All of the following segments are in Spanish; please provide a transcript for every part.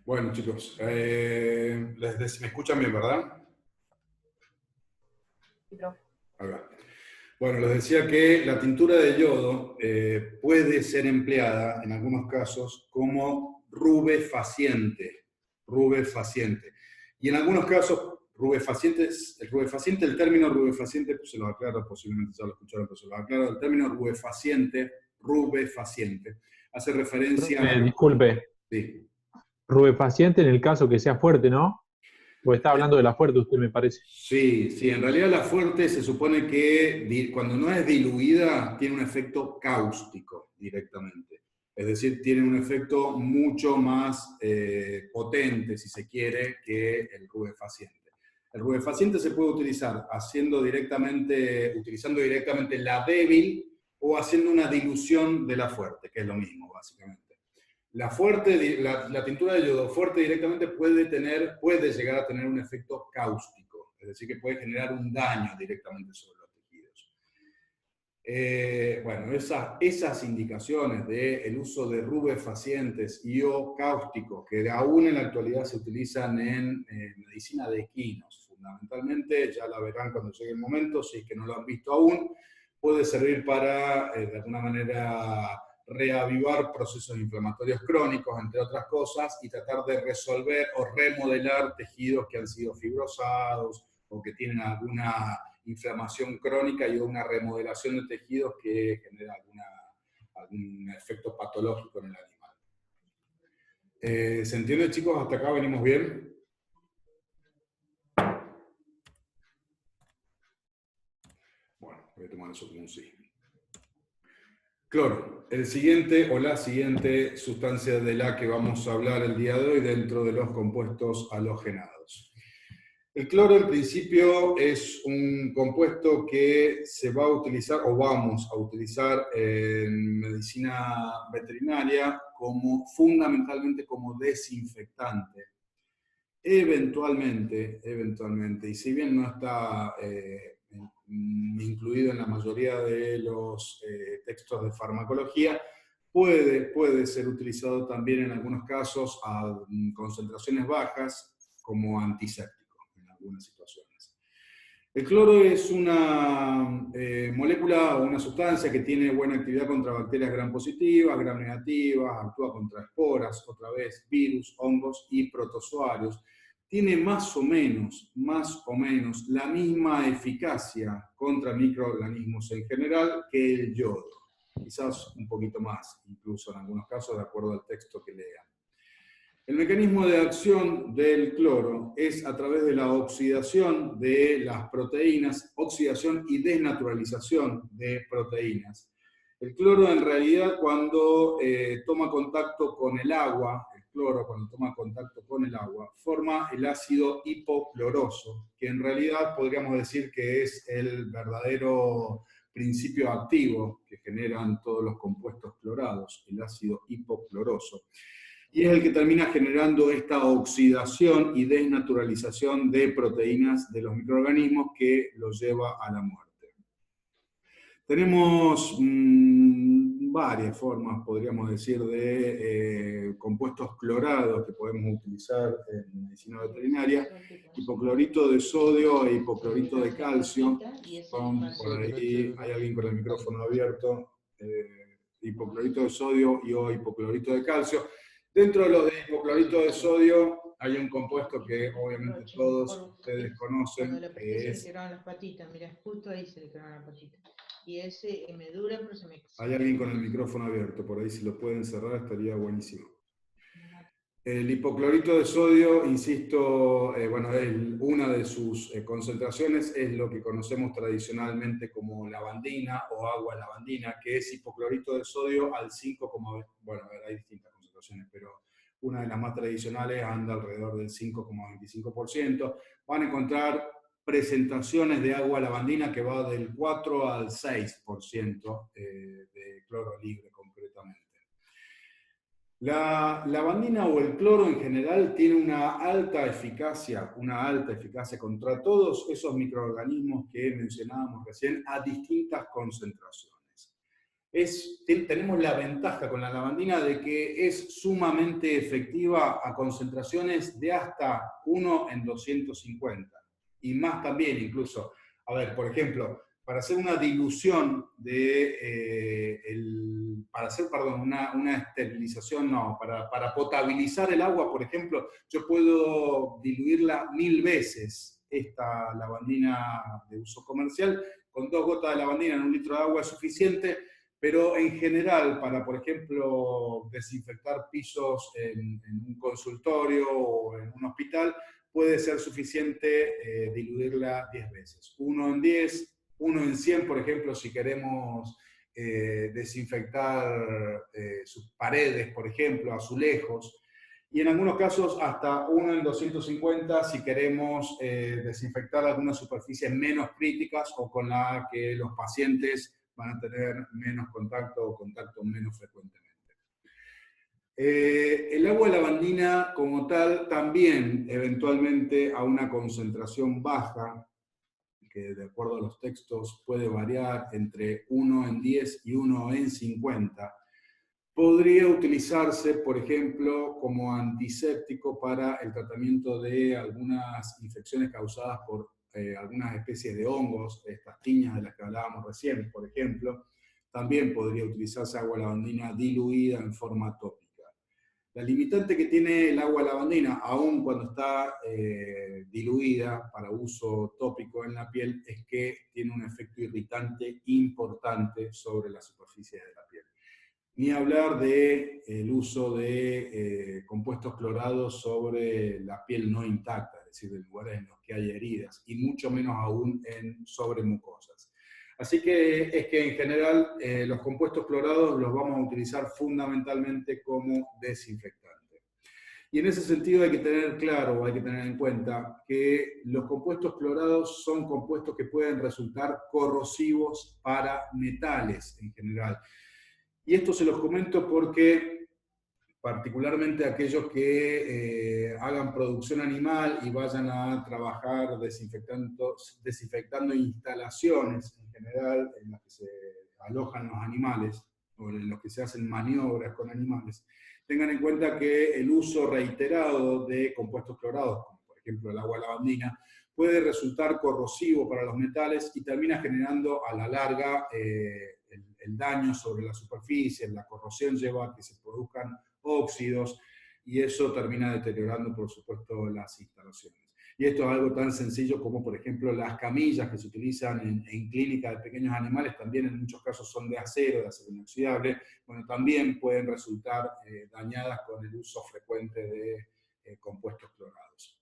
Bueno, chicos, me escuchan bien, ¿verdad? Ahí va. Bueno, les decía que la tintura de yodo puede ser empleada en algunos casos como rubefaciente, rubefaciente. Y en algunos casos, rubefaciente, el término rubefaciente, pues se lo aclaro, posiblemente ya lo escucharon, pero se lo aclaro, el término rubefaciente, hace referencia a... Disculpe, Sí. rubefaciente en el caso que sea fuerte, ¿no? Porque está hablando de la fuerte usted, me parece. Sí, sí, en realidad la fuerte se supone que cuando no es diluida tiene un efecto cáustico directamente. Es decir, tiene un efecto mucho más potente, si se quiere, que el rubefaciente. El rubefaciente se puede utilizar utilizando directamente la débil o haciendo una dilución de la fuerte, que es lo mismo, básicamente. La tintura de yodo fuerte directamente puede llegar a tener un efecto cáustico, es decir, que puede generar un daño directamente sobre los tejidos. Bueno, esas indicaciones del uso de rubefacientes y o cáusticos, que aún en la actualidad se utilizan en medicina de equinos, fundamentalmente, ya la verán cuando llegue el momento, si es que no lo han visto aún, puede servir para, de alguna manera, reavivar procesos inflamatorios crónicos, entre otras cosas, y tratar de resolver o remodelar tejidos que han sido fibrosados o que tienen alguna inflamación crónica y una remodelación de tejidos que genera algún efecto patológico en el animal. ¿Se entiende, chicos? ¿Hasta acá venimos bien? Bueno, voy a tomar eso como un sí. Cloro, el siguiente o la siguiente sustancia de la que vamos a hablar el día de hoy dentro de los compuestos halogenados. El cloro en principio es un compuesto que se va a utilizar o vamos a utilizar en medicina veterinaria fundamentalmente como desinfectante. Eventualmente, y si bien no está incluido en la mayoría de los textos de farmacología, puede ser utilizado también en algunos casos a concentraciones bajas como antiséptico en algunas situaciones. El cloro es una molécula o una sustancia que tiene buena actividad contra bacterias gram positivas, gram negativas, actúa contra esporas, otra vez, virus, hongos y protozoarios. Tiene más o menos la misma eficacia contra microorganismos en general que el yodo. Quizás un poquito más, incluso en algunos casos, de acuerdo al texto que lean. El mecanismo de acción del cloro es a través de la oxidación de las proteínas, oxidación y desnaturalización de proteínas. El cloro en realidad cuando toma contacto con el agua, forma el ácido hipocloroso, que en realidad podríamos decir que es el verdadero principio activo que generan todos los compuestos clorados, el ácido hipocloroso. Y es el que termina generando esta oxidación y desnaturalización de proteínas de los microorganismos que los lleva a la muerte. Tenemos varias formas, podríamos decir, de compuestos clorados que podemos utilizar en medicina veterinaria. Hipoclorito de sodio e hipoclorito de calcio. Por ahí hay alguien con el micrófono abierto. Hipoclorito de sodio y o hipoclorito de calcio. Dentro de los de hipoclorito de sodio hay un compuesto que obviamente todos ustedes conocen, que es... Se le quebraron las patitas, mira, justo ahí se le quebraron las patitas. Y ese me dura, pero se me... Hay alguien con el micrófono abierto, por ahí si lo pueden cerrar estaría buenísimo. El hipoclorito de sodio, insisto, bueno, una de sus concentraciones es lo que conocemos tradicionalmente como lavandina o agua lavandina, que es hipoclorito de sodio al 5, bueno, a ver, hay distintas concentraciones, pero una de las más tradicionales anda alrededor del 5,25%. Van a encontrar presentaciones de agua lavandina que va del 4 al 6% de cloro libre concretamente. La lavandina o el cloro en general tiene una alta eficacia contra todos esos microorganismos que mencionábamos recién a distintas concentraciones. tenemos la ventaja con la lavandina de que es sumamente efectiva a concentraciones de hasta 1 en 250. Y más también incluso. A ver, por ejemplo, para hacer una dilución para hacer, perdón, una esterilización, no, para potabilizar el agua, por ejemplo, yo puedo diluirla 1000 veces, esta lavandina de uso comercial, con 2 gotas de lavandina en 1 litro de agua es suficiente, pero en general, para, por ejemplo, desinfectar pisos en un consultorio o en un hospital, puede ser suficiente diluirla 10 veces. 1 en 10, 1 en 100, por ejemplo, si queremos desinfectar sus paredes, por ejemplo, azulejos, y en algunos casos hasta 1 en 250 si queremos desinfectar algunas superficies menos críticas o con la que los pacientes van a tener menos contacto o contacto menos frecuentemente. El agua lavandina como tal también eventualmente a una concentración baja, que de acuerdo a los textos puede variar entre 1 en 10 y 1 en 50, podría utilizarse, por ejemplo, como antiséptico para el tratamiento de algunas infecciones causadas por algunas especies de hongos, estas tiñas de las que hablábamos recién, por ejemplo. También podría utilizarse agua lavandina diluida en forma tópica. La limitante que tiene el agua lavandina, aun cuando está diluida para uso tópico en la piel, es que tiene un efecto irritante importante sobre la superficie de la piel. Ni hablar del uso de compuestos clorados sobre la piel no intacta, es decir, en lugares en los que hay heridas, y mucho menos aún sobre mucosas. Así que es que en general los compuestos clorados los vamos a utilizar fundamentalmente como desinfectante. Y en ese sentido hay que tener claro, hay que tener en cuenta que los compuestos clorados son compuestos que pueden resultar corrosivos para metales en general. Y esto se los comento porque particularmente aquellos que hagan producción animal y vayan a trabajar desinfectando instalaciones en general en las que se alojan los animales o en los que se hacen maniobras con animales, tengan en cuenta que el uso reiterado de compuestos clorados, como por ejemplo el agua lavandina, puede resultar corrosivo para los metales y termina generando a la larga el daño sobre la superficie. La corrosión lleva a que se produzcan óxidos y eso termina deteriorando, por supuesto, las instalaciones. Y esto es algo tan sencillo como, por ejemplo, las camillas que se utilizan en clínicas de pequeños animales, también en muchos casos son de acero inoxidable, bueno, también pueden resultar dañadas con el uso frecuente de compuestos clorados.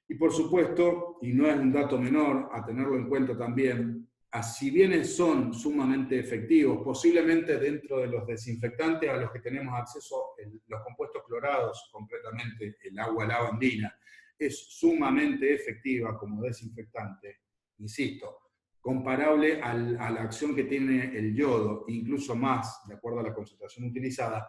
Y por supuesto, y no es un dato menor a tenerlo en cuenta también, si bien son sumamente efectivos, posiblemente dentro de los desinfectantes a los que tenemos acceso, los compuestos clorados, concretamente el agua lavandina, es sumamente efectiva como desinfectante, insisto, comparable a la acción que tiene el yodo, incluso más, de acuerdo a la concentración utilizada.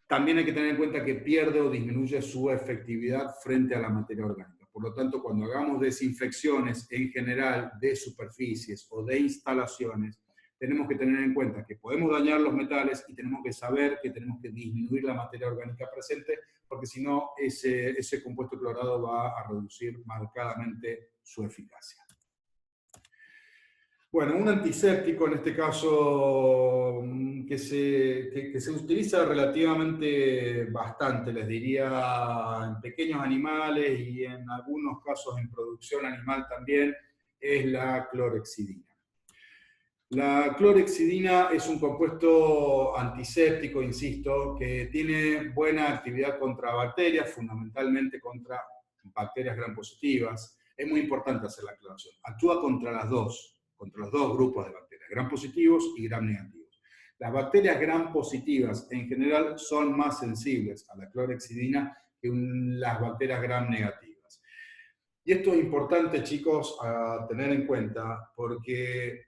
También hay que tener en cuenta que pierde o disminuye su efectividad frente a la materia orgánica. Por lo tanto, cuando hagamos desinfecciones en general de superficies o de instalaciones, tenemos que tener en cuenta que podemos dañar los metales y tenemos que saber que tenemos que disminuir la materia orgánica presente, porque si no, ese compuesto clorado va a reducir marcadamente su eficacia. Bueno, un antiséptico en este caso que se utiliza relativamente bastante, les diría, en pequeños animales y en algunos casos en producción animal también, es la clorhexidina. La clorhexidina es un compuesto antiséptico, insisto, que tiene buena actividad contra bacterias, fundamentalmente contra bacterias gram positivas. Es muy importante hacer la aclaración. Actúa contra los dos grupos de bacterias, gram positivos y gram negativos. Las bacterias gram positivas en general son más sensibles a la clorhexidina que las bacterias gram negativas. Y esto es importante, chicos, a tener en cuenta porque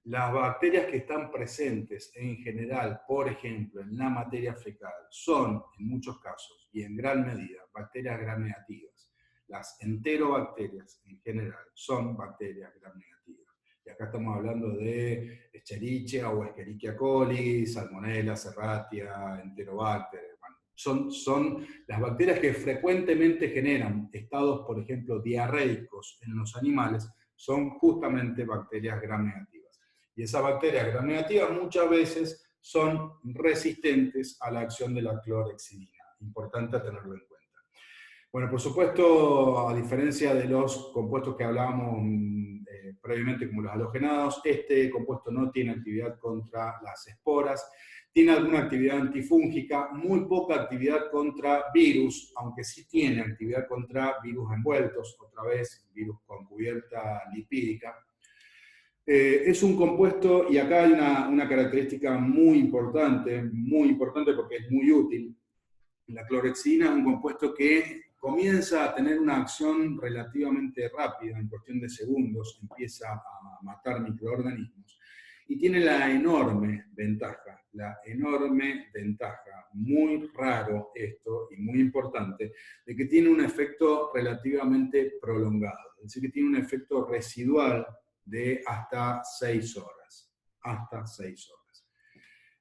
las bacterias que están presentes en general, por ejemplo, en la materia fecal, son en muchos casos y en gran medida bacterias gram negativas. Las enterobacterias en general son bacterias gram negativas. Y acá estamos hablando de Escherichia o Escherichia coli, Salmonella, Serratia, Enterobacter. Bueno, son las bacterias que frecuentemente generan estados, por ejemplo, diarreicos en los animales, son justamente bacterias gram negativas. Y esas bacterias gram negativas muchas veces son resistentes a la acción de la clorhexidina. Importante tenerlo en cuenta. Bueno, por supuesto, a diferencia de los compuestos que hablábamos previamente como los halogenados, este compuesto no tiene actividad contra las esporas, tiene alguna actividad antifúngica, muy poca actividad contra virus, aunque sí tiene actividad contra virus envueltos, otra vez, virus con cubierta lipídica. Es un compuesto, y acá hay una característica muy importante porque es muy útil. La clorhexidina es un compuesto que comienza a tener una acción relativamente rápida, en cuestión de segundos, empieza a matar microorganismos, y tiene la enorme ventaja, muy raro esto y muy importante, de que tiene un efecto relativamente prolongado, es decir, que tiene un efecto residual de hasta 6 horas. Hasta 6 horas.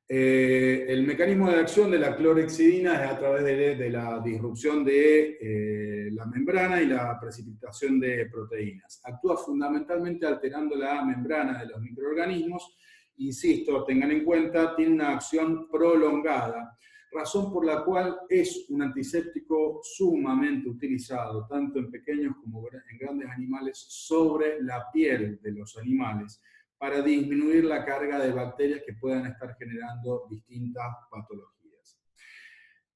El mecanismo de acción de la clorhexidina es a través de la disrupción de la membrana y la precipitación de proteínas. Actúa fundamentalmente alterando la membrana de los microorganismos. Insisto, tengan en cuenta, tiene una acción prolongada, razón por la cual es un antiséptico sumamente utilizado, tanto en pequeños como en grandes animales, sobre la piel de los animales, para disminuir la carga de bacterias que puedan estar generando distintas patologías.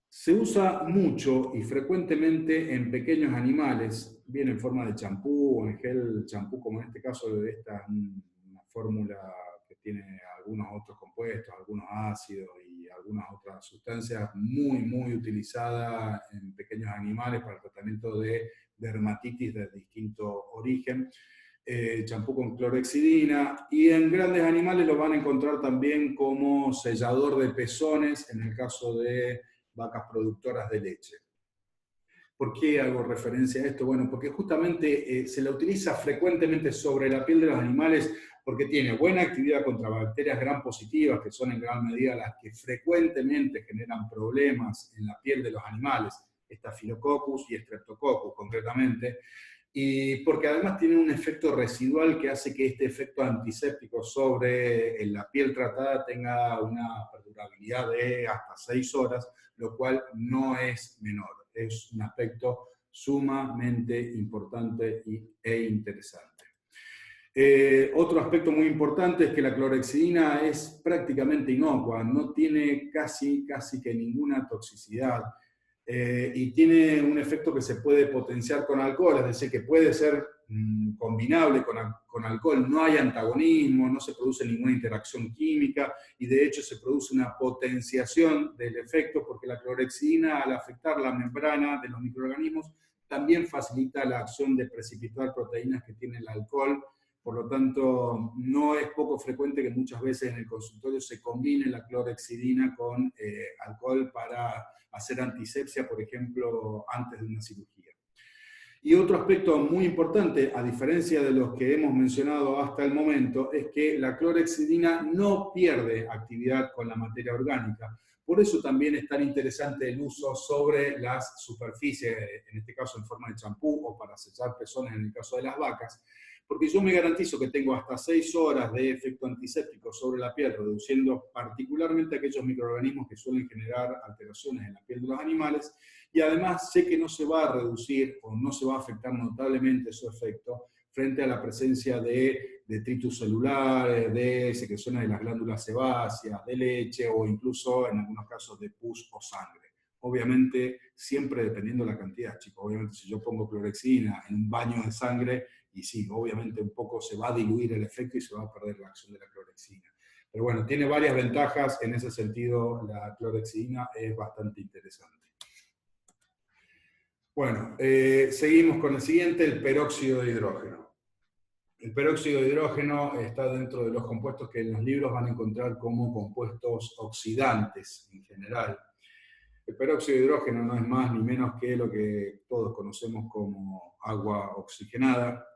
Se usa mucho y frecuentemente en pequeños animales, bien en forma de champú o en gel champú, como en este caso de esta una fórmula que tiene algunos otros compuestos, algunos ácidos y algunas otras sustancias muy utilizada en pequeños animales para el tratamiento de dermatitis de distinto origen. Champú con clorhexidina, y en grandes animales lo van a encontrar también como sellador de pezones en el caso de vacas productoras de leche. ¿Por qué hago referencia a esto? Bueno, porque justamente se la utiliza frecuentemente sobre la piel de los animales porque tiene buena actividad contra bacterias gram positivas, que son en gran medida las que frecuentemente generan problemas en la piel de los animales, Staphylococcus y Streptococcus concretamente, y porque además tiene un efecto residual que hace que este efecto antiséptico sobre la piel tratada tenga una perdurabilidad de hasta 6 horas, lo cual no es menor. Es un aspecto sumamente importante e interesante. Otro aspecto muy importante es que la clorhexidina es prácticamente inocua, no tiene casi que ninguna toxicidad. Y tiene un efecto que se puede potenciar con alcohol, es decir, que puede ser combinable con alcohol. No hay antagonismo, no se produce ninguna interacción química, y de hecho se produce una potenciación del efecto, porque la clorhexidina, al afectar la membrana de los microorganismos, también facilita la acción de precipitar proteínas que tiene el alcohol. Por lo tanto, no es poco frecuente que muchas veces en el consultorio se combine la clorhexidina con alcohol para hacer antisepsia, por ejemplo, antes de una cirugía. Y otro aspecto muy importante, a diferencia de los que hemos mencionado hasta el momento, es que la clorhexidina no pierde actividad con la materia orgánica. Por eso también es tan interesante el uso sobre las superficies, en este caso en forma de champú o para sellar pezones en el caso de las vacas, porque yo me garantizo que tengo hasta 6 horas de efecto antiséptico sobre la piel, reduciendo particularmente aquellos microorganismos que suelen generar alteraciones en la piel de los animales, y además sé que no se va a reducir o no se va a afectar notablemente su efecto frente a la presencia de detritus celulares, de secreciones de las glándulas sebáceas, de leche o incluso en algunos casos de pus o sangre. Obviamente, siempre dependiendo de la cantidad, chicos. Obviamente, si yo pongo clorhexidina en un baño de sangre, y sí, obviamente un poco se va a diluir el efecto y se va a perder la acción de la clorhexidina. Pero bueno, tiene varias ventajas, en ese sentido la clorhexidina es bastante interesante. Bueno, seguimos con el siguiente, el peróxido de hidrógeno. El peróxido de hidrógeno está dentro de los compuestos que en los libros van a encontrar como compuestos oxidantes en general. El peróxido de hidrógeno no es más ni menos que lo que todos conocemos como agua oxigenada.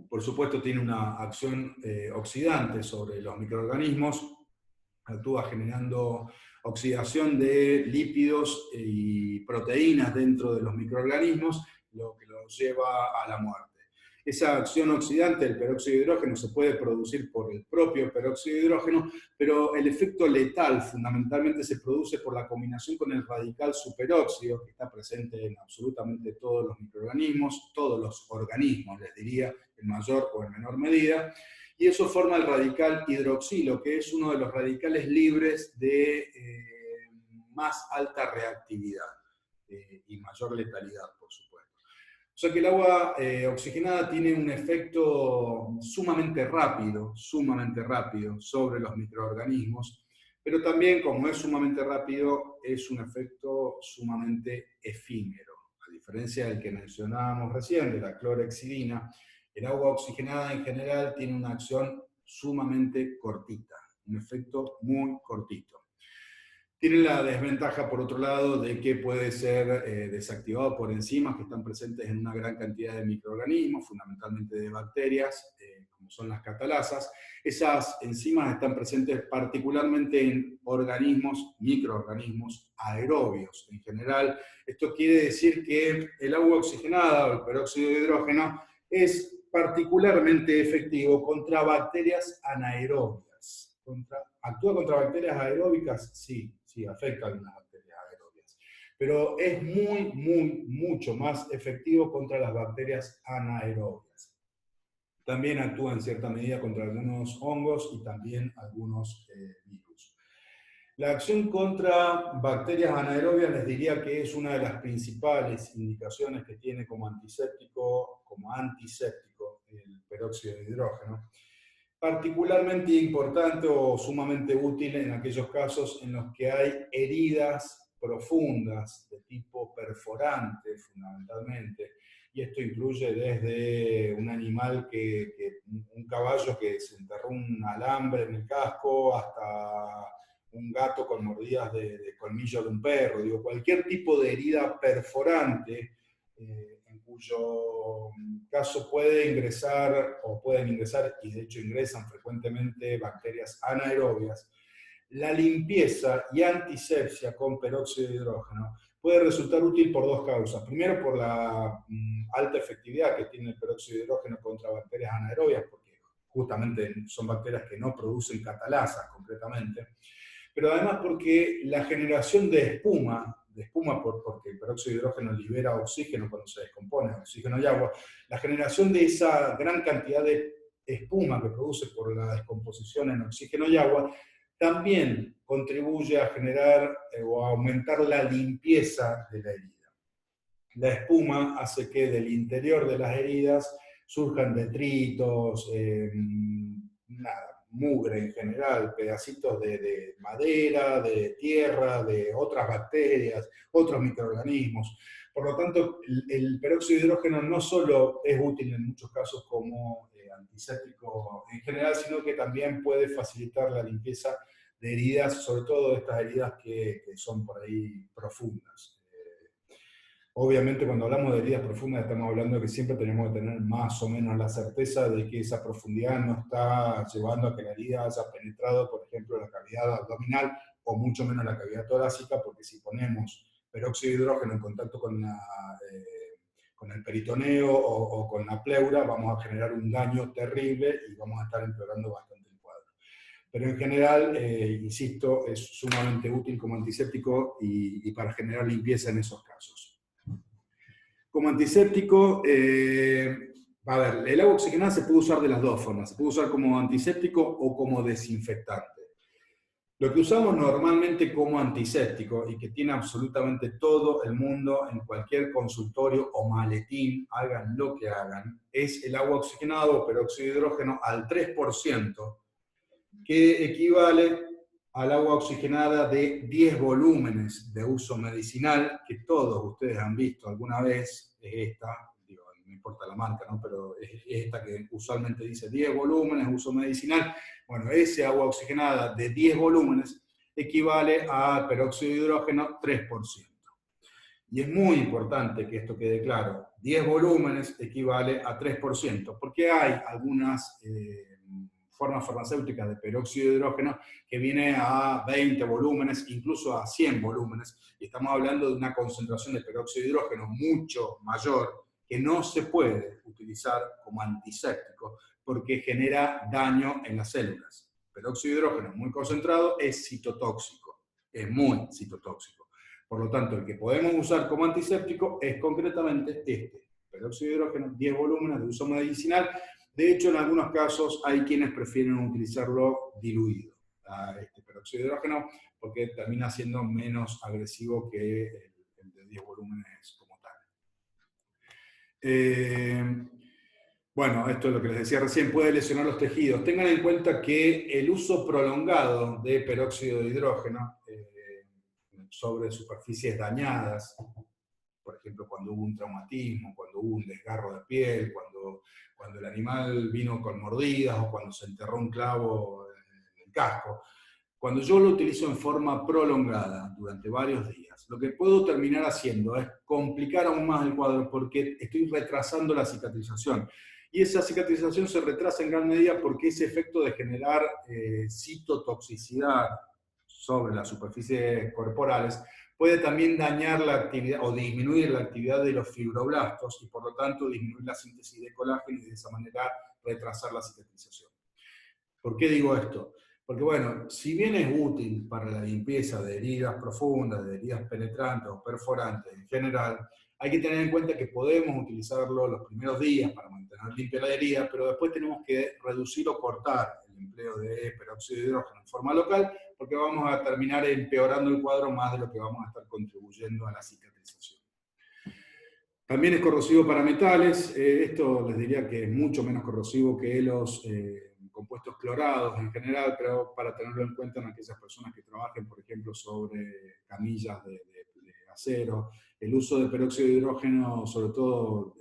Por supuesto, tiene una acción oxidante sobre los microorganismos, actúa generando oxidación de lípidos y proteínas dentro de los microorganismos, lo que los lleva a la muerte. Esa acción oxidante del peróxido de hidrógeno se puede producir por el propio peróxido de hidrógeno, pero el efecto letal fundamentalmente se produce por la combinación con el radical superóxido, que está presente en absolutamente todos los microorganismos, todos los organismos, les diría, en mayor o en menor medida, y eso forma el radical hidroxilo, que es uno de los radicales libres de más alta reactividad y mayor letalidad, por supuesto. O sea que el agua oxigenada tiene un efecto sumamente rápido sobre los microorganismos, pero también, como es sumamente rápido, es un efecto sumamente efímero. A diferencia del que mencionábamos recién, de la clorhexidina, el agua oxigenada en general tiene una acción sumamente cortita, un efecto muy cortito. Tiene la desventaja, por otro lado, de que puede ser desactivado por enzimas que están presentes en una gran cantidad de microorganismos, fundamentalmente de bacterias, como son las catalasas. Esas enzimas están presentes particularmente en organismos, microorganismos aerobios en general. Esto quiere decir que el agua oxigenada o el peróxido de hidrógeno es particularmente efectivo contra bacterias anaerobias. ¿Actúa contra bacterias aeróbicas? Sí, afecta a algunas bacterias aerobias. Pero es mucho más efectivo contra las bacterias anaerobias. También actúa en cierta medida contra algunos hongos y también algunos virus. La acción contra bacterias anaerobias les diría que es una de las principales indicaciones que tiene como antiséptico el peróxido de hidrógeno. Particularmente importante o sumamente útil en aquellos casos en los que hay heridas profundas de tipo perforante, fundamentalmente. Y esto incluye desde un animal un caballo que se enterró un alambre en el casco, hasta un gato con mordidas de colmillo de un perro. Digo, cualquier tipo de herida perforante, en cuyo caso pueden ingresar, y de hecho ingresan frecuentemente bacterias anaerobias, la limpieza y antisepsia con peróxido de hidrógeno puede resultar útil por dos causas. Primero, por la alta efectividad que tiene el peróxido de hidrógeno contra bacterias anaerobias, porque justamente son bacterias que no producen catalasas concretamente, pero además porque la generación de espuma porque el peróxido de hidrógeno libera oxígeno cuando se descompone, oxígeno y agua, la generación de esa gran cantidad de espuma que produce por la descomposición en oxígeno y agua, también contribuye a generar o a aumentar la limpieza de la herida. La espuma hace que del interior de las heridas surjan detritos, mugre en general, pedacitos de madera, de tierra, de otras bacterias, otros microorganismos. Por lo tanto, el peróxido de hidrógeno no solo es útil en muchos casos como antiséptico en general, sino que también puede facilitar la limpieza de heridas, sobre todo de estas heridas que son por ahí profundas. Obviamente, cuando hablamos de heridas profundas, estamos hablando de que siempre tenemos que tener más o menos la certeza de que esa profundidad no está llevando a que la herida haya penetrado, por ejemplo, la cavidad abdominal o mucho menos la cavidad torácica, porque si ponemos peróxido de hidrógeno en contacto con el peritoneo o con la pleura, vamos a generar un daño terrible y vamos a estar empeorando bastante el cuadro. Pero en general, insisto, es sumamente útil como antiséptico y para generar limpieza en esos casos. Como antiséptico, el agua oxigenada se puede usar de las dos formas. Se puede usar como antiséptico o como desinfectante. Lo que usamos normalmente como antiséptico, y que tiene absolutamente todo el mundo en cualquier consultorio o maletín, hagan lo que hagan, es el agua oxigenada o peróxido de hidrógeno al 3%, que equivale al agua oxigenada de 10 volúmenes de uso medicinal, que todos ustedes han visto alguna vez, es esta, digo, no importa la marca, ¿no? Pero es esta que usualmente dice 10 volúmenes, uso medicinal. Bueno, ese agua oxigenada de 10 volúmenes equivale a peróxido de hidrógeno 3%. Y es muy importante que esto quede claro. 10 volúmenes equivale a 3%, porque hay algunas formas farmacéuticas de peróxido de hidrógeno que viene a 20 volúmenes, incluso a 100 volúmenes, y estamos hablando de una concentración de peróxido de hidrógeno mucho mayor, que no se puede utilizar como antiséptico, porque genera daño en las células. Peróxido de hidrógeno muy concentrado es citotóxico, es muy citotóxico. Por lo tanto, el que podemos usar como antiséptico es concretamente este, peróxido de hidrógeno, 10 volúmenes de uso medicinal. De hecho, en algunos casos hay quienes prefieren utilizarlo diluido, este peróxido de hidrógeno, porque termina siendo menos agresivo que el de 10 volúmenes como tal. Bueno, esto es lo que les decía recién, puede lesionar los tejidos. Tengan en cuenta que el uso prolongado de peróxido de hidrógeno sobre superficies dañadas, por ejemplo, cuando hubo un traumatismo, cuando hubo un desgarro de piel, cuando el animal vino con mordidas o cuando se enterró un clavo en el casco, cuando yo lo utilizo en forma prolongada durante varios días, lo que puedo terminar haciendo es complicar aún más el cuadro porque estoy retrasando la cicatrización. Y esa cicatrización se retrasa en gran medida porque ese efecto de generar citotoxicidad sobre las superficies corporales puede también dañar la actividad o disminuir la actividad de los fibroblastos y por lo tanto disminuir la síntesis de colágeno y de esa manera retrasar la cicatrización. ¿Por qué digo esto? Porque bueno, si bien es útil para la limpieza de heridas profundas, de heridas penetrantes o perforantes en general, hay que tener en cuenta que podemos utilizarlo los primeros días para mantener limpia la herida, pero después tenemos que reducir o cortar el empleo de peróxido de hidrógeno en forma local, porque vamos a terminar empeorando el cuadro más de lo que vamos a estar contribuyendo a la cicatrización. También es corrosivo para metales, esto les diría que es mucho menos corrosivo que los compuestos clorados en general, pero para tenerlo en cuenta en aquellas personas que trabajen, por ejemplo, sobre camillas de acero, el uso de peróxido de hidrógeno, sobre todo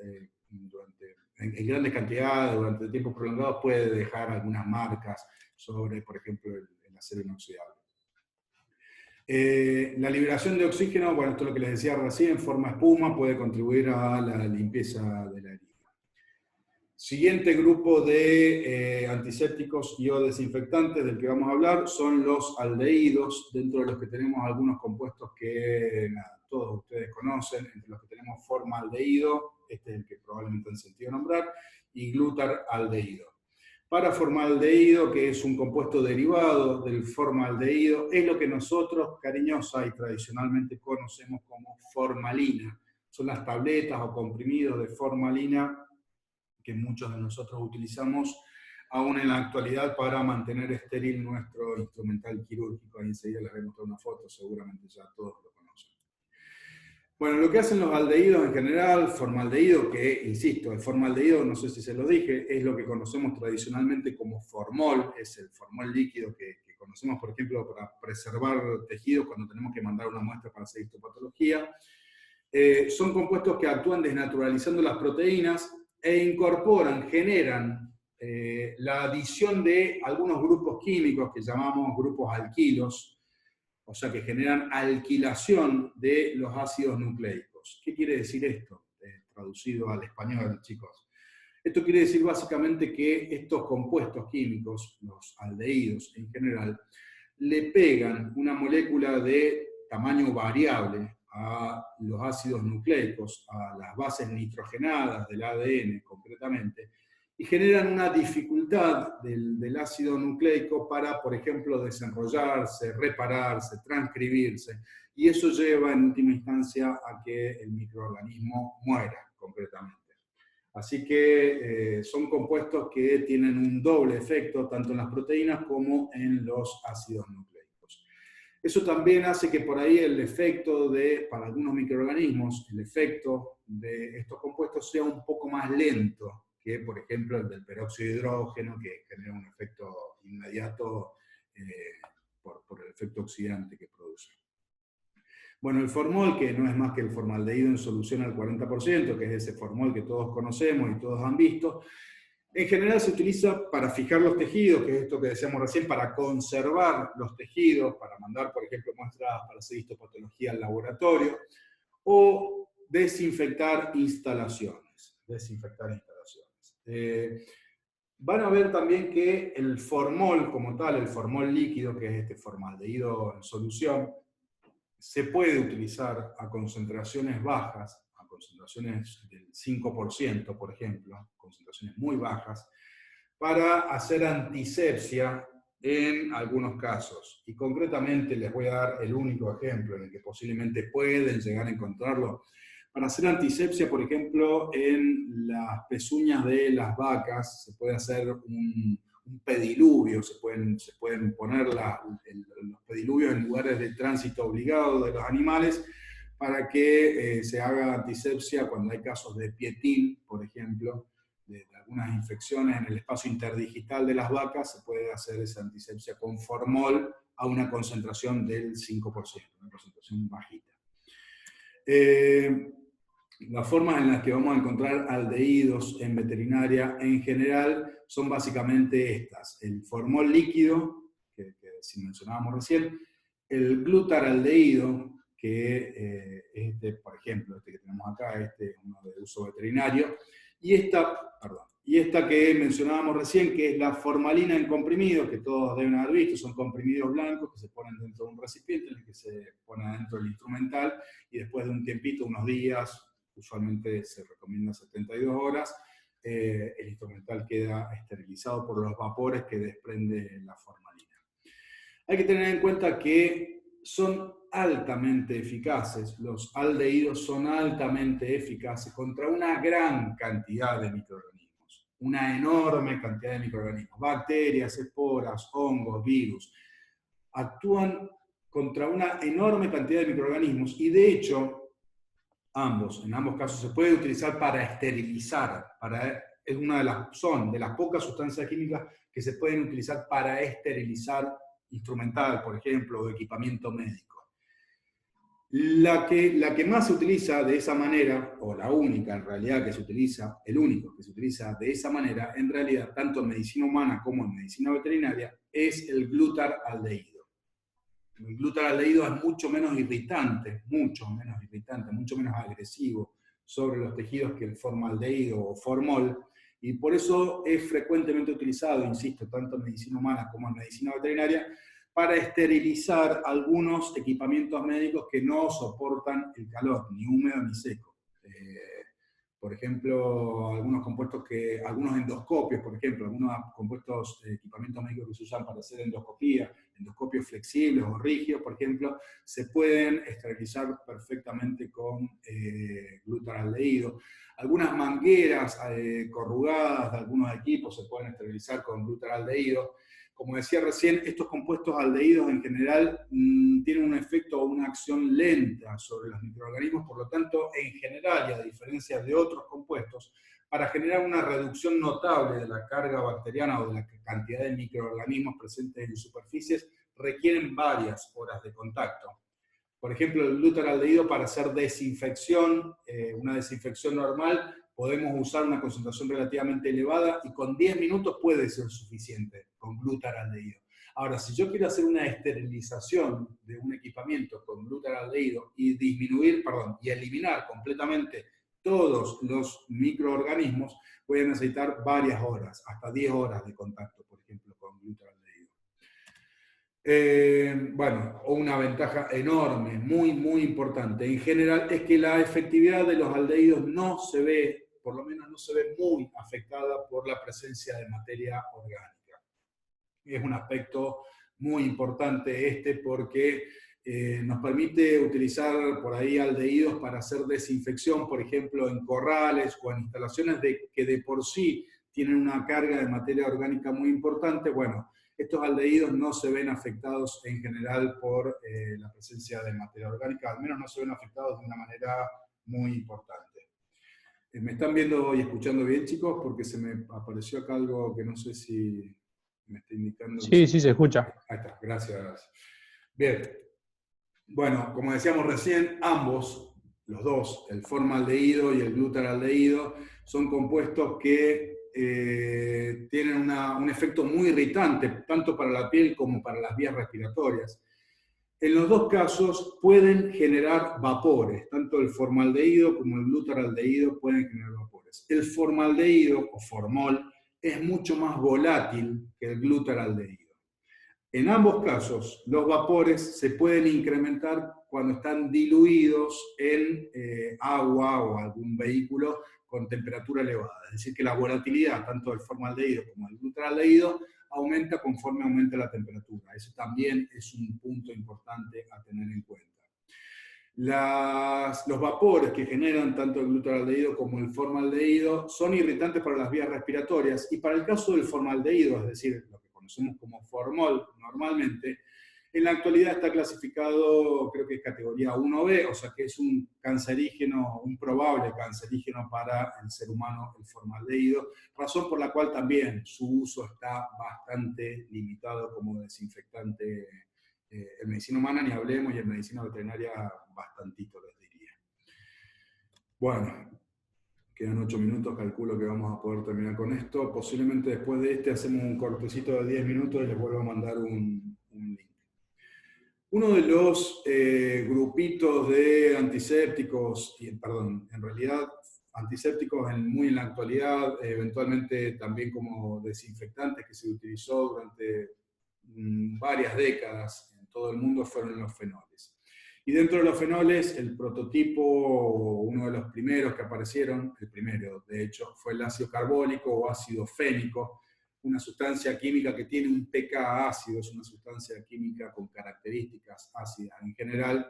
en grandes cantidades, durante tiempos prolongados, puede dejar algunas marcas sobre, por ejemplo, el acero inoxidable. La liberación de oxígeno, bueno, esto es lo que les decía recién, en forma espuma, puede contribuir a la limpieza de la herida. Siguiente grupo de antisépticos y o desinfectantes del que vamos a hablar son los aldehídos, dentro de los que tenemos algunos compuestos que todos ustedes conocen, entre los que tenemos formaldehído, este es el que probablemente han sentido nombrar, y glutaraldehído. Para formaldehído, que es un compuesto derivado del formaldehído, es lo que nosotros cariñosa y tradicionalmente conocemos como formalina. Son las tabletas o comprimidos de formalina que muchos de nosotros utilizamos aún en la actualidad para mantener estéril nuestro instrumental quirúrgico. Ahí enseguida les voy a mostrar una foto, seguramente ya todos lo conocen. Bueno, lo que hacen los aldehídos en general, formaldehído, que, insisto, el formaldehído, no sé si se lo dije, es lo que conocemos tradicionalmente como formol, es el formol líquido que conocemos, por ejemplo, para preservar tejidos cuando tenemos que mandar una muestra para hacer histopatología. Son compuestos que actúan desnaturalizando las proteínas e incorporan, generan la adición de algunos grupos químicos que llamamos grupos alquilos, o sea que generan alquilación de los ácidos nucleicos. ¿Qué quiere decir esto? Traducido al español, chicos. Esto quiere decir básicamente que estos compuestos químicos, los aldehídos en general, le pegan una molécula de tamaño variable a los ácidos nucleicos, a las bases nitrogenadas del ADN concretamente, y generan una dificultad del ácido nucleico para, por ejemplo, desenrollarse, repararse, transcribirse, y eso lleva en última instancia a que el microorganismo muera concretamente. Así que son compuestos que tienen un doble efecto tanto en las proteínas como en los ácidos nucleicos. Eso también hace que por ahí el efecto para algunos microorganismos, el efecto de estos compuestos sea un poco más lento que, por ejemplo, el del peróxido de hidrógeno, que genera un efecto inmediato por el efecto oxidante que produce. Bueno, el formol, que no es más que el formaldehído en solución al 40%, que es ese formol que todos conocemos y todos han visto, en general se utiliza para fijar los tejidos, que es esto que decíamos recién, para conservar los tejidos, para mandar, por ejemplo, muestras para hacer histopatología al laboratorio, o desinfectar instalaciones. Van a ver también que el formol como tal, el formol líquido, que es este formaldehído en solución, se puede utilizar a concentraciones bajas, a concentraciones del 5%, por ejemplo, concentraciones muy bajas, para hacer antisepsia en algunos casos. Y concretamente les voy a dar el único ejemplo en el que posiblemente pueden llegar a encontrarlo. Para hacer antisepsia, por ejemplo, en las pezuñas de las vacas se puede hacer un pediluvio, se pueden poner los pediluvios en lugares de tránsito obligado de los animales para que se haga antisepsia cuando hay casos de pietil, por ejemplo, de algunas infecciones en el espacio interdigital de las vacas, se puede hacer esa antisepsia con formol a una concentración del 5%, una concentración bajita. Las formas en las que vamos a encontrar aldehídos en veterinaria en general son básicamente estas: el formol líquido, que si mencionábamos recién, el glutaraldehído, que es por ejemplo, este que tenemos acá, este es uno de uso veterinario, y esta que mencionábamos recién, que es la formalina en comprimido, que todos deben haber visto, son comprimidos blancos que se ponen dentro de un recipiente en el que se pone adentro el instrumental, y después de un tiempito, unos días, usualmente se recomienda 72 horas, el instrumental queda esterilizado por los vapores que desprende la formalina. Hay que tener en cuenta que son altamente eficaces, los aldehídos son altamente eficaces contra una gran cantidad de microorganismos, una enorme cantidad de microorganismos, bacterias, esporas, hongos, virus. Actúan contra una enorme cantidad de microorganismos y de hecho, en ambos casos se puede utilizar para esterilizar, son de las pocas sustancias químicas que se pueden utilizar para esterilizar instrumental, por ejemplo, o equipamiento médico. La que más se utiliza de esa manera, o la única en realidad que se utiliza, el único que se utiliza de esa manera, en realidad, tanto en medicina humana como en medicina veterinaria, es el glutaraldehído. El glutaraldehído es mucho menos irritante, mucho menos agresivo sobre los tejidos que el formaldehído o formol, y por eso es frecuentemente utilizado, insisto, tanto en medicina humana como en medicina veterinaria, para esterilizar algunos equipamientos médicos que no soportan el calor, ni húmedo ni seco. Por ejemplo, algunos endoscopios, por ejemplo, algunos compuestos, equipamientos médicos que se usan para hacer endoscopía, endoscopios flexibles o rígidos, por ejemplo, se pueden esterilizar perfectamente con glutaraldehído. Algunas mangueras corrugadas de algunos equipos se pueden esterilizar con glutaraldehído. Como decía recién, estos compuestos aldehídos en general tienen un efecto o una acción lenta sobre los microorganismos, por lo tanto, en general, y a diferencia de otros compuestos, para generar una reducción notable de la carga bacteriana o de la cantidad de microorganismos presentes en superficies, requieren varias horas de contacto. Por ejemplo, el glutaraldehído para hacer desinfección, una desinfección normal, podemos usar una concentración relativamente elevada y con 10 minutos puede ser suficiente con glutaraldehído. Ahora, si yo quiero hacer una esterilización de un equipamiento con glutaraldehído y y eliminar completamente todos los microorganismos, voy a necesitar varias horas, hasta 10 horas de contacto, por ejemplo, con glutaraldehído. O una ventaja enorme, muy, muy importante, en general, es que la efectividad de los aldehídos no se ve, por lo menos no se ve muy afectada por la presencia de materia orgánica. Es un aspecto muy importante porque nos permite utilizar por ahí aldehídos para hacer desinfección, por ejemplo, en corrales o en instalaciones que de por sí tienen una carga de materia orgánica muy importante. Bueno, estos aldehídos no se ven afectados en general por la presencia de materia orgánica, al menos no se ven afectados de una manera muy importante. ¿Me están viendo y escuchando bien, chicos? Porque se me apareció acá algo que no sé si me está indicando. Sí, sí, se escucha. Ahí está, gracias. Bien. Bueno, como decíamos recién, ambos, los dos, el formaldehído y el glutaraldehído, son compuestos que tienen un efecto muy irritante, tanto para la piel como para las vías respiratorias. En los dos casos pueden generar vapores, tanto el formaldehído como el glutaraldehído pueden generar vapores. El formaldehído o formol es mucho más volátil que el glutaraldehído. En ambos casos, los vapores se pueden incrementar cuando están diluidos en agua o algún vehículo con temperatura elevada. Es decir, que la volatilidad tanto del formaldehído como del glutaraldehído aumenta conforme aumenta la temperatura. Eso también es un punto importante a tener en cuenta. Los vapores que generan tanto el glutaraldehído como el formaldehído son irritantes para las vías respiratorias, y para el caso del formaldehído, es decir, lo que conocemos como formol normalmente, en la actualidad está clasificado, creo que es categoría 1B, o sea que es un cancerígeno, un probable cancerígeno para el ser humano, el formaldehído, razón por la cual también su uso está bastante limitado como desinfectante en medicina humana, ni hablemos, y en medicina veterinaria bastantito les diría. Bueno, quedan 8 minutos, calculo que vamos a poder terminar con esto. Posiblemente después de este hacemos un cortecito de 10 minutos y les vuelvo a mandar un link. Uno de los grupitos de antisépticos, perdón, en realidad antisépticos muy en la actualidad, eventualmente también como desinfectantes que se utilizó durante varias décadas en todo el mundo, fueron los fenoles. Y dentro de los fenoles, el prototipo, uno de los primeros que aparecieron, el primero de hecho, fue el ácido carbólico o ácido fénico, una sustancia química que tiene un pK ácido, es una sustancia química con características ácidas en general,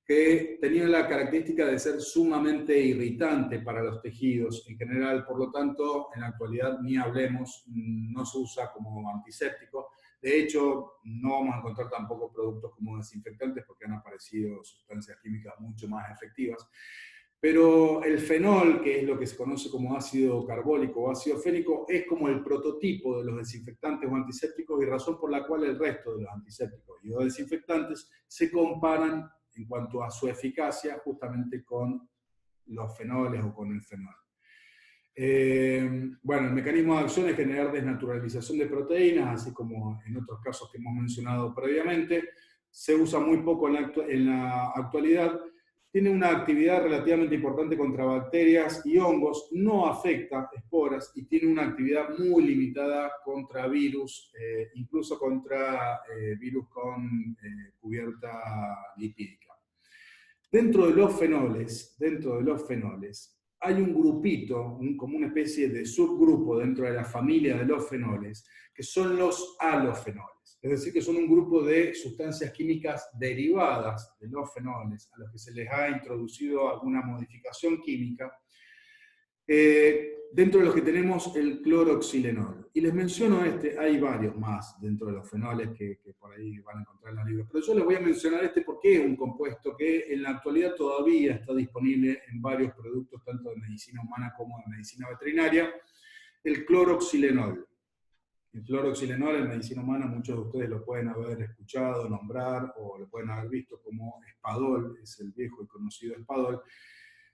que tenía la característica de ser sumamente irritante para los tejidos en general, por lo tanto, en la actualidad ni hablemos, no se usa como antiséptico. De hecho, no vamos a encontrar tampoco productos como desinfectantes porque han aparecido sustancias químicas mucho más efectivas. Pero el fenol, que es lo que se conoce como ácido carbólico o ácido fénico, es como el prototipo de los desinfectantes o antisépticos, y razón por la cual el resto de los antisépticos y los desinfectantes se comparan en cuanto a su eficacia justamente con los fenoles o con el fenol. Bueno, el mecanismo de acción es generar desnaturalización de proteínas, así como en otros casos que hemos mencionado previamente. Se usa muy poco en la actualidad. Tiene una actividad relativamente importante contra bacterias y hongos, no afecta esporas y tiene una actividad muy limitada contra virus, incluso contra virus con cubierta lipídica. Dentro de los fenoles, hay un grupito, como una especie de subgrupo dentro de la familia de los fenoles, que son los alofenoles. Es decir, que son un grupo de sustancias químicas derivadas de los fenoles, a los que se les ha introducido alguna modificación química, dentro de los que tenemos el cloroxilenol. Y les menciono hay varios más dentro de los fenoles que por ahí van a encontrar en los libros, pero yo les voy a mencionar porque es un compuesto que en la actualidad todavía está disponible en varios productos, tanto de medicina humana como de medicina veterinaria, el cloroxilenol. El cloroxilenol en medicina humana muchos de ustedes lo pueden haber escuchado nombrar o lo pueden haber visto como Espadol, es el viejo y conocido Espadol.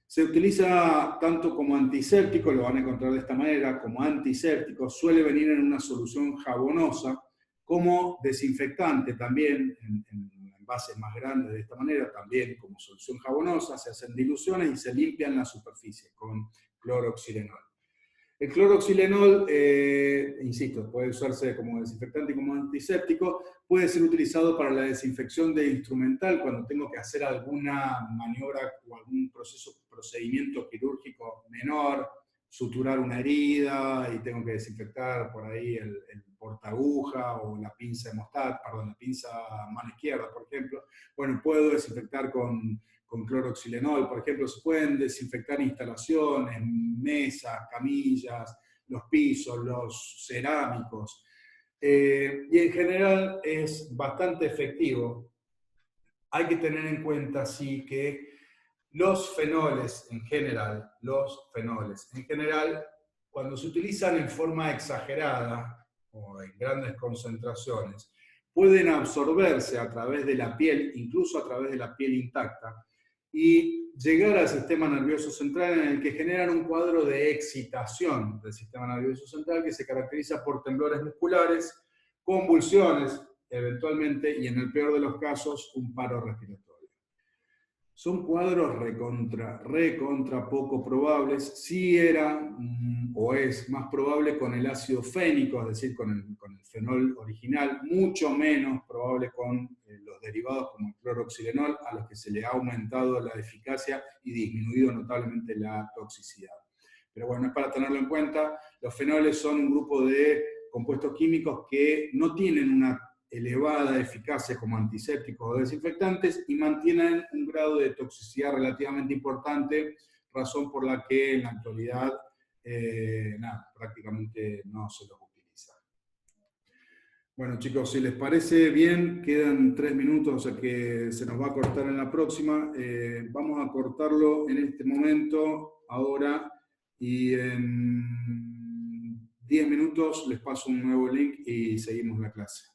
Se utiliza tanto como antiséptico, lo van a encontrar de esta manera, como antiséptico, suele venir en una solución jabonosa, como desinfectante también, en envases más grandes de esta manera, también como solución jabonosa, se hacen diluciones y se limpian las superficies con cloroxilenol. El cloroxilenol, insisto, puede usarse como desinfectante y como antiséptico, puede ser utilizado para la desinfección de instrumental cuando tengo que hacer alguna maniobra o algún procedimiento quirúrgico menor, suturar una herida y tengo que desinfectar por ahí el portaaguja o la pinza hemostat, perdón, la pinza mano izquierda, por ejemplo. Bueno, puedo desinfectar con cloroxilenol, por ejemplo. Se pueden desinfectar instalaciones, mesas, camillas, los pisos, los cerámicos. Y en general es bastante efectivo. Hay que tener en cuenta, sí, que los fenoles en general, cuando se utilizan en forma exagerada o en grandes concentraciones, pueden absorberse a través de la piel, incluso a través de la piel intacta, y llegar al sistema nervioso central, en el que generan un cuadro de excitación del sistema nervioso central que se caracteriza por temblores musculares, convulsiones, eventualmente, y en el peor de los casos, un paro respiratorio. Son cuadros recontra poco probables. Sí era, o es más probable con el ácido fénico, es decir, con el fenol original, mucho menos probable con los derivados como el cloroxilenol, a los que se le ha aumentado la eficacia y disminuido notablemente la toxicidad. Pero bueno, es para tenerlo en cuenta. Los fenoles son un grupo de compuestos químicos que no tienen una elevada eficacia como antisépticos o desinfectantes y mantienen un grado de toxicidad relativamente importante, razón por la que en la actualidad prácticamente no se los utiliza. Bueno chicos, si les parece bien, quedan 3 minutos, o sea que se nos va a cortar en la próxima. Vamos a cortarlo en este momento, ahora, y en 10 minutos les paso un nuevo link y seguimos la clase.